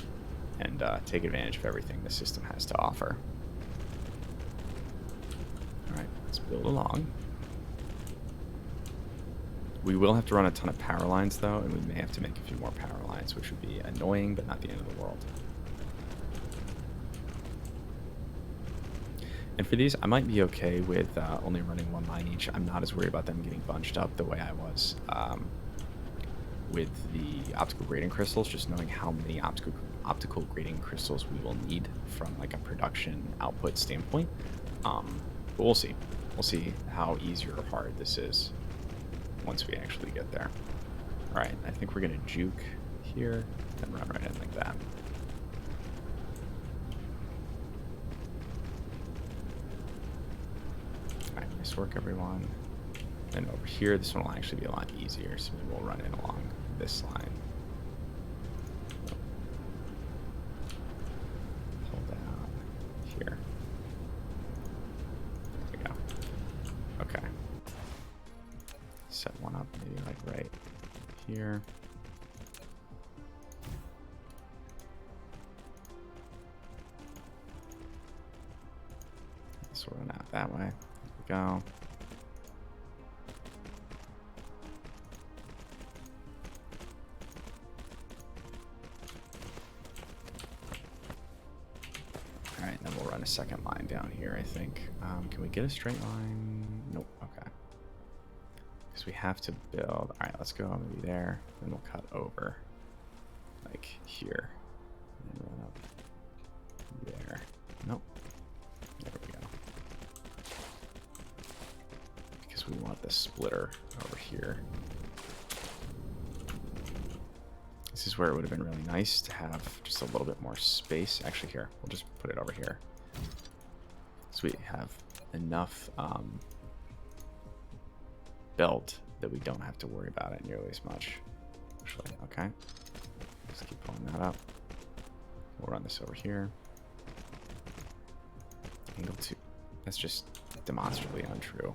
and take advantage of everything the system has to offer. All right, let's build along. We will have to run a ton of power lines, though, and we may have to make a few more power lines, which would be annoying, but not the end of the world. And for these, I might be okay with only running 1 line each. I'm not as worried about them getting bunched up the way I was with the optical grading crystals, just knowing how many optical grading crystals we will need from like a production output standpoint. But we'll see. We'll see how easy or hard this is once we actually get there. All right, I think we're gonna juke here and run right in like that. All right, nice work, everyone. And over here, this one will actually be a lot easier, so maybe we'll run in along this line. Pull down here. There we go. Okay. Set one up maybe like right here. So we're out that way. There we go. Alright, then we'll run a second line down here, I think. Can we get a straight line? Nope, okay. Because we have to build. Alright, let's go maybe there. Then we'll cut over. Like here. And then run up there. Nope. There we go. Because we want the splitter over here. This is where it would have been really nice to have just a little bit more space. Actually, here, we'll just put it over here. So we have enough belt that we don't have to worry about it nearly as much. Actually, okay. Let's keep pulling that up. We'll run this over here. Angle 2. That's just demonstrably untrue.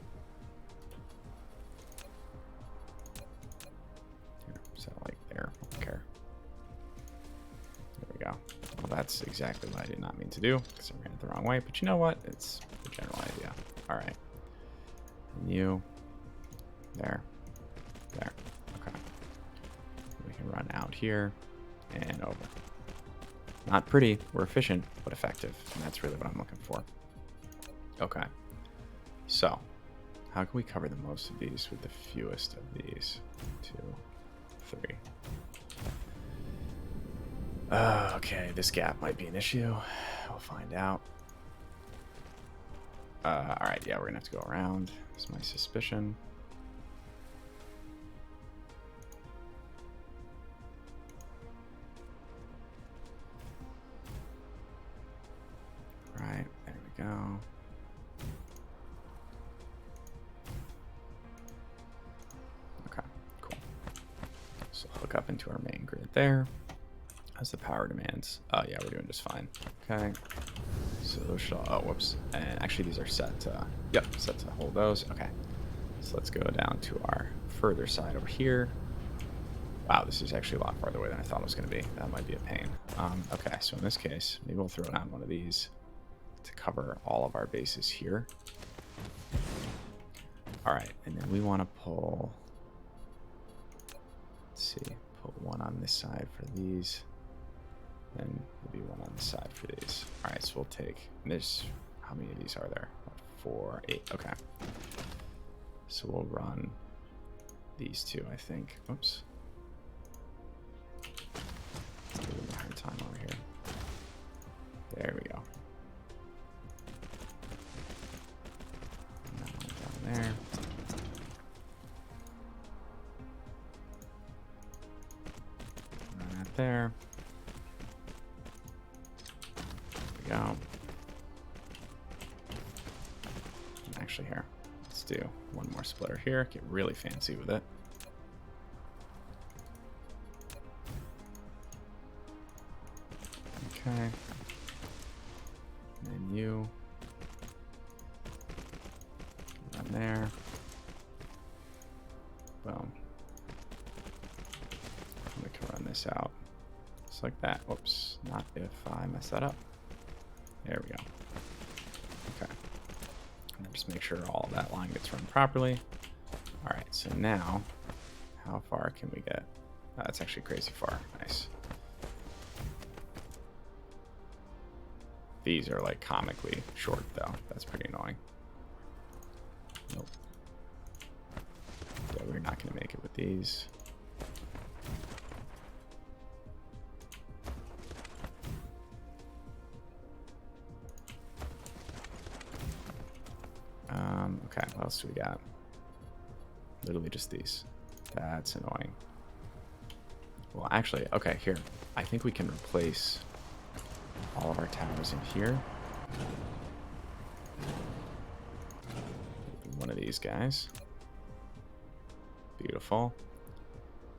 Here, set it like there. I don't care. There we go. Well, that's exactly what I did not mean to do because I ran it the wrong way. But you know what? It's the general idea. All right. And you. There. Okay. We can run run out here and over. Not pretty or efficient, but effective. And that's really what I'm looking for. Okay. So, how can we cover the most of these with the fewest of these? 2, 3. Okay, this gap might be an issue. We'll find out. Alright, yeah, we're gonna have to go around. That's my suspicion. Right, there we go. Okay, cool. So hook up into our main grid there. How's the power demands? Oh yeah, we're doing just fine. Okay. So those should all, oh, whoops. And actually these are set to, yep, set to hold those. Okay. So let's go down to our further side over here. Wow, this is actually a lot farther away than I thought it was going to be. That might be a pain. Okay, so in this case, maybe we'll throw down one of these to cover all of our bases here. All right, and then we want to pull, let's see, put one on this side for these, and maybe one on the side for these. All right, so we'll take, there's, how many of these are there? 4, 8, okay. So we'll run these two, I think. Oops. Give them a hard time over here. There we go. And that one down there. Run that there. There we go. And actually here, let's do one more splitter here. Get really fancy with it. Okay. And then you run there. Boom. We can run this out just like that. Whoops, not if I mess that up. There we go. Okay. And then just make sure all of that line gets run properly. All right, so now how far can we get? That's actually crazy far. Nice. These are like comically short though. That's pretty annoying. Nope. Yeah, we're not gonna make it with these. Okay, what else do we got? Literally just these. That's annoying. Well, actually, okay, here. I think we can replace all of our towers in here. One of these guys. Beautiful.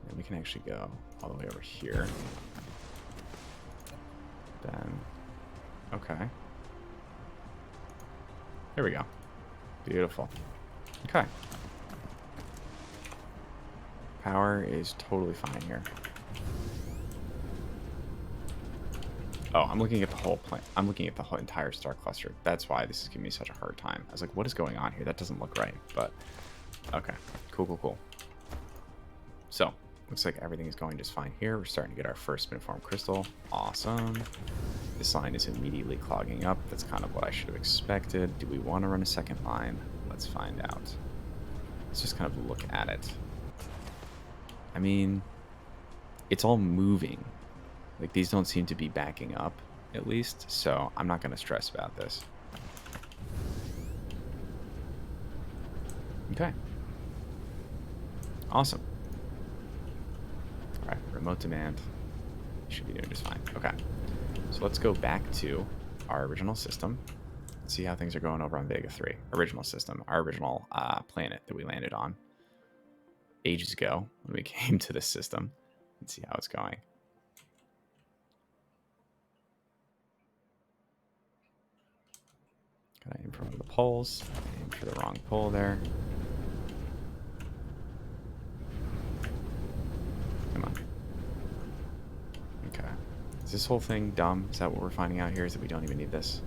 And we can actually go all the way over here. Then, okay. There we go. Beautiful. Okay. Power is totally fine here. Oh, I'm looking at the whole plant. I'm looking at the whole entire star cluster. That's why this is giving me such a hard time. I was like, what is going on here? That doesn't look right. But okay, cool, cool, cool. So looks like everything is going just fine here. We're starting to get our first spinform crystal. Awesome. This line is immediately clogging up. That's kind of what I should have expected. Do we want to run a second line? Let's find out. Let's just kind of look at it. I mean, it's all moving. Like, these don't seem to be backing up, at least, so I'm not going to stress about this. Okay. Awesome. All right, remote demand. Should be doing just fine. Okay. So let's go back to our original system. Let's see how things are going over on Vega 3. Original system, our original planet that we landed on ages ago when we came to this system. Let's see how it's going. Gotta aim for one of the poles. Aim for the wrong pole there. Come on. Okay. Is this whole thing dumb? Is that what we're finding out here? Is that we don't even need this?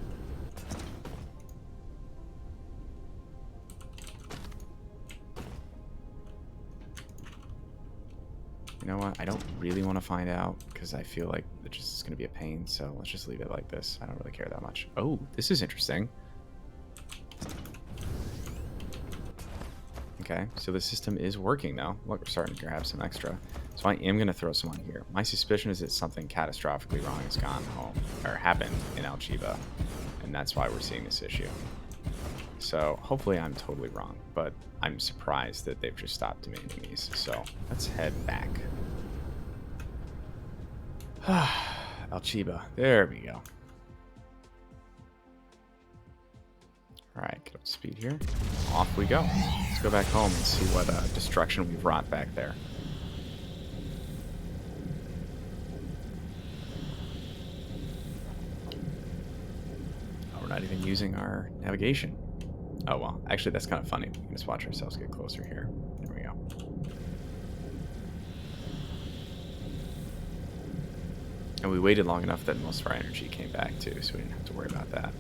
You know what? I don't really want to find out because I feel like it just is going to be a pain. So let's just leave it like this. I don't really care that much. Oh, this is interesting. Okay, so the system is working now. Look, we're starting to grab some extra. So I am going to throw some on here. My suspicion is that something catastrophically wrong has gone home, or happened in Alchiba, and that's why we're seeing this issue. So hopefully I'm totally wrong, but I'm surprised that they've just stopped demanding these. So let's head back. Alchiba, there we go. Alright, get up to speed here. Off we go. Let's go back home and see what destruction we've wrought back there. Oh, we're not even using our navigation. Oh, well, actually that's kind of funny. We can just watch ourselves get closer here. There we go. And we waited long enough that most of our energy came back too, so we didn't have to worry about that.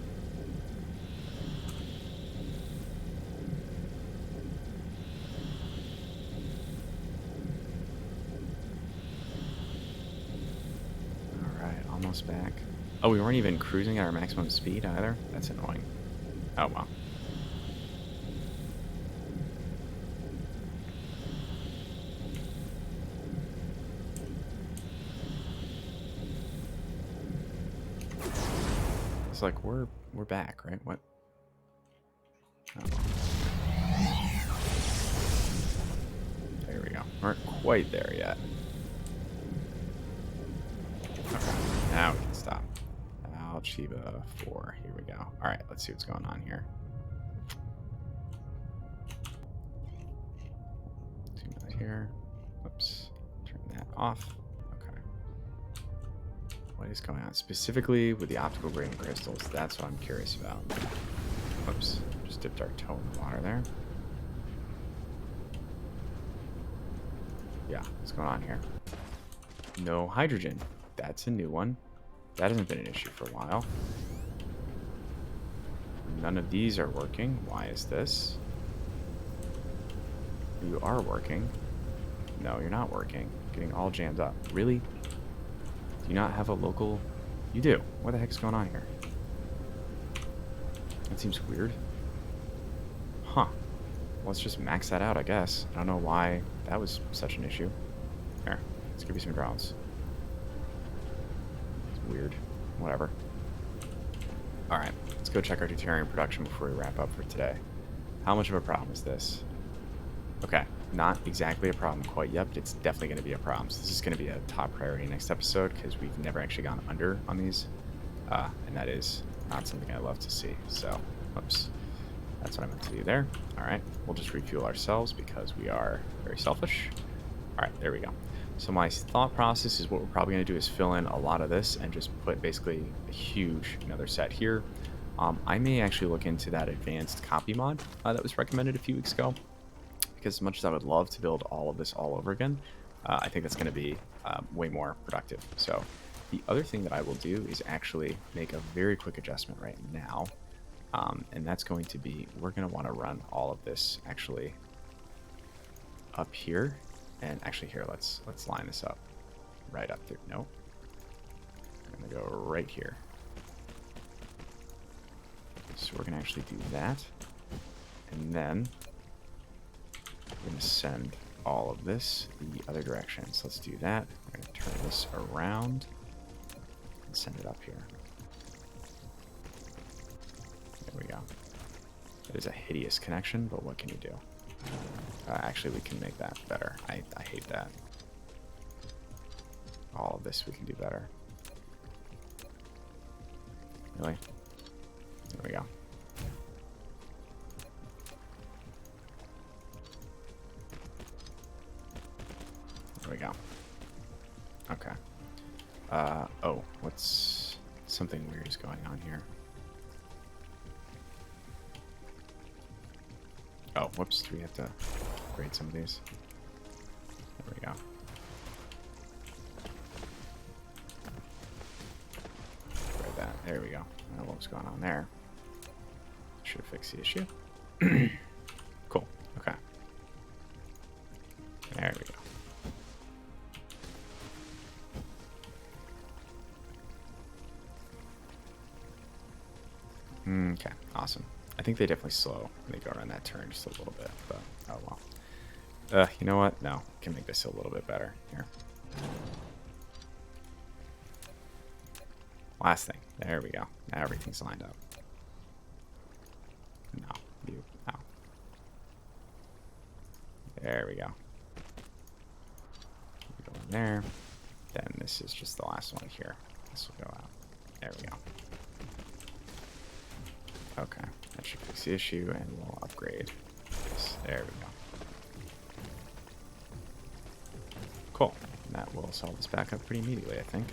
Almost back. Oh, we weren't even cruising at our maximum speed either? That's annoying. Oh, well. It's like we're back, right? What? Oh, well. There we go. We aren't quite there yet. Okay, now we can stop. Alchiba 4. Here we go. All right, let's see what's going on here. Zoom out here. Oops. Turn that off. Okay. What is going on specifically with the optical gradient crystals? That's what I'm curious about. Whoops. Just dipped our toe in the water there. Yeah, what's going on here? No hydrogen. That's a new one. That hasn't been an issue for a while. None of these are working. Why is this? You are working. No, you're not working. Getting all jammed up. Really? Do you not have a local... You do. What the heck's going on here? That seems weird. Huh. Let's just max that out, I guess. I don't know why that was such an issue. Here, let's give you some drones. Weird. Whatever. Alright, let's go check our deuterium production before we wrap up for today. How much of a problem is this? Okay, not exactly a problem quite yet, but it's definitely going to be a problem. So this is going to be a top priority next episode because we've never actually gone under on these. And that is not something I love to see. So, oops. That's what I meant to do there. Alright, we'll just refuel ourselves because we are very selfish. Alright, there we go. So my thought process is what we're probably going to do is fill in a lot of this and just put basically a huge another set here. I may actually look into that advanced copy mod that was recommended a few weeks ago, because as much as I would love to build all of this all over again, I think that's going to be way more productive. So the other thing that I will do is actually make a very quick adjustment right now, and that's going to be we're going to want to run all of this actually up here. And actually here, let's line this up right up through. Nope. I'm gonna go right here. So we're gonna actually do that. And then we're gonna send all of this the other direction. So let's do that. We're gonna turn this around and send it up here. There we go. It is a hideous connection, but what can you do? Actually, we can make that better. I hate that. All of this we can do better. Really? There we go. There we go. Okay. Oh, what's... Something weird is going on here. Oh, whoops. Do we have to grade some of these? There we go. Grade that. There we go. I don't know what was going on there. Should fix the issue. Cool. Okay. There we go. I think they definitely slow when they go around that turn just a little bit, but oh well. You know what? No, can make this a little bit better here. Last thing. There we go. Now everything's lined up. No, you, no. There we go. Go in there. Then this is just the last one here. This will go out. There we go. Okay, that should fix the issue, and we'll upgrade this. There we go. Cool. And that will solve this back up pretty immediately, I think.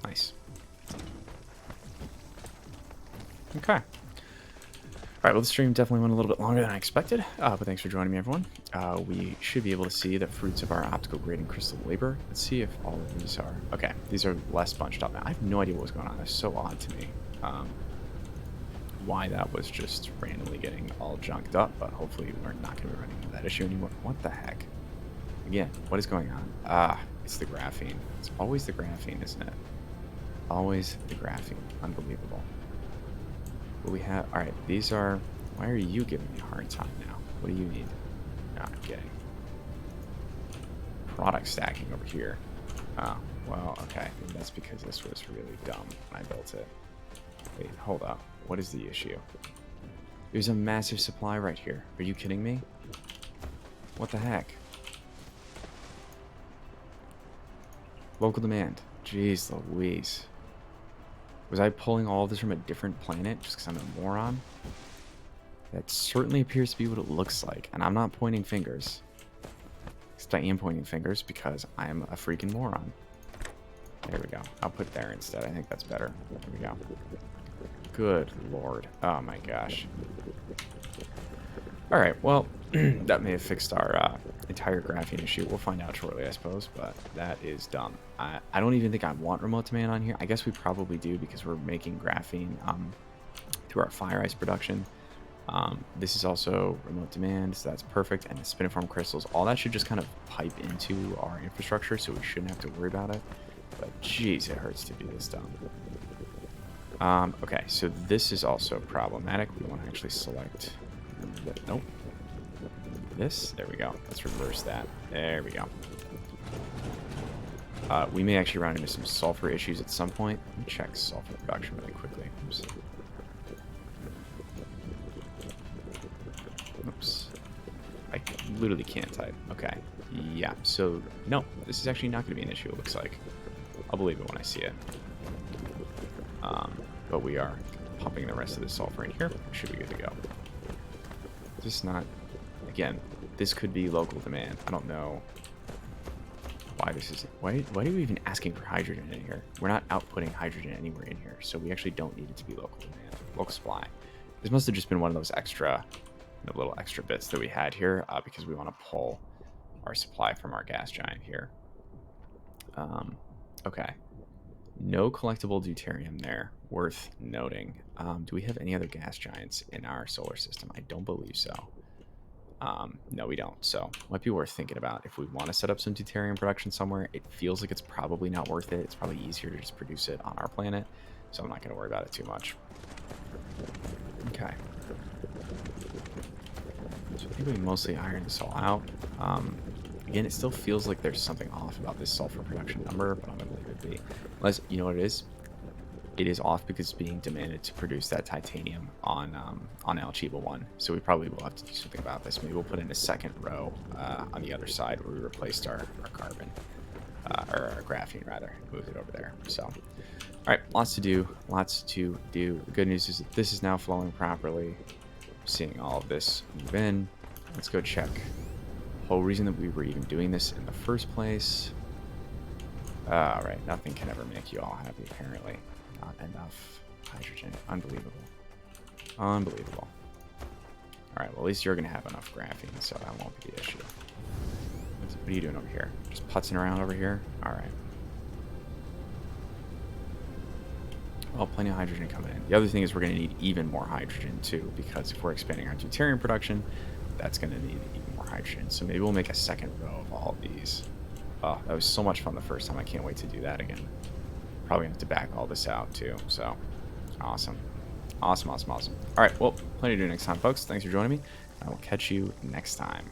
Nice. Okay. All right, well, the stream definitely went a little bit longer than I expected, but thanks for joining me, everyone. We should be able to see the fruits of our optical grading crystal labor. Let's see if all of these are... Okay, these are less bunched up now. I have no idea what was going on. That's so odd to me. Why that was just randomly getting all junked up, but hopefully we're not going to be running into that issue anymore. What the heck? Again, what is going on? Ah, it's the graphene. It's always the graphene, isn't it? Always the graphene. Unbelievable. What we have... Alright, these are... Why are you giving me a hard time now? What do you need? No, I'm kidding. Product stacking over here. Oh, well, okay. Maybe that's because this was really dumb when I built it. Wait, hold up. What is the issue? There's a massive supply right here. Are you kidding me? What the heck? Local demand. Jeez Louise. Was I pulling all of this from a different planet just because I'm a moron? That certainly appears to be what it looks like. And I'm not pointing fingers. Except I am pointing fingers because I'm a freaking moron. There we go. I'll put there instead. I think that's better. There we go. Good lord. Oh my gosh. Alright, well, that may have fixed our entire graphene issue. We'll find out shortly, I suppose, but that is dumb. I don't even think I want remote demand on here. I guess we probably do because we're making graphene through our fire ice production. This is also remote demand, so that's perfect. And the spiniform crystals, all that should just kind of pipe into our infrastructure, so we shouldn't have to worry about it. But geez, it hurts to be this dumb. Okay, so this is also problematic. We want to actually select... Nope. This? There we go. Let's reverse that. There we go. We may actually run into some sulfur issues at some point. Let me check sulfur production really quickly. Oops. Oops. I literally can't type. Okay. Yeah, so no, this is actually not going to be an issue, it looks like. I'll believe it when I see it. But we are pumping the rest of the sulfur in here. We should be good to go. Just not... Again, this could be local demand. I don't know why this is... Why are you even asking for hydrogen in here? We're not outputting hydrogen anywhere in here, so we actually don't need it to be local demand. Local supply. This must have just been one of those extra... The little extra bits that we had here because we want to pull our supply from our gas giant here. Okay. No collectible deuterium there. Worth noting. Do we have any other gas giants in our solar system? I don't believe so. No, we don't. So might be worth thinking about if we want to set up some deuterium production somewhere. It feels like it's probably not worth it. It's probably easier to just produce it on our planet. So I'm not going to worry about it too much. Okay. So I think we mostly ironed this all out. Again, it still feels like there's something off about this sulfur production number, but I'm going to leave it be. Unless, you know what it is? It is off because it's being demanded to produce that titanium on Alchiba 1. So we probably will have to do something about this. Maybe we'll put in a second row on the other side where we replaced our carbon, or our graphene rather, moved it over there. So, all right, lots to do, lots to do. The good news is that this is now flowing properly. Seeing all of this move in. Let's go check the whole reason that we were even doing this in the first place. Alright, nothing can ever make you all happy, apparently. Not enough hydrogen. Unbelievable. Unbelievable. Alright, well, at least you're going to have enough graphene, so that won't be the issue. What are you doing over here? Just putzing around over here? Alright. Well, plenty of hydrogen coming in. The other thing is we're going to need even more hydrogen, too, because if we're expanding our deuterium production, that's going to need even more hydrogen. So maybe we'll make a second row of all of these. Oh, that was so much fun the first time. I can't wait to do that again. Probably have to back all this out, too. So, awesome. Awesome, awesome, awesome. All right, well, plenty to do next time, folks. Thanks for joining me. I will catch you next time.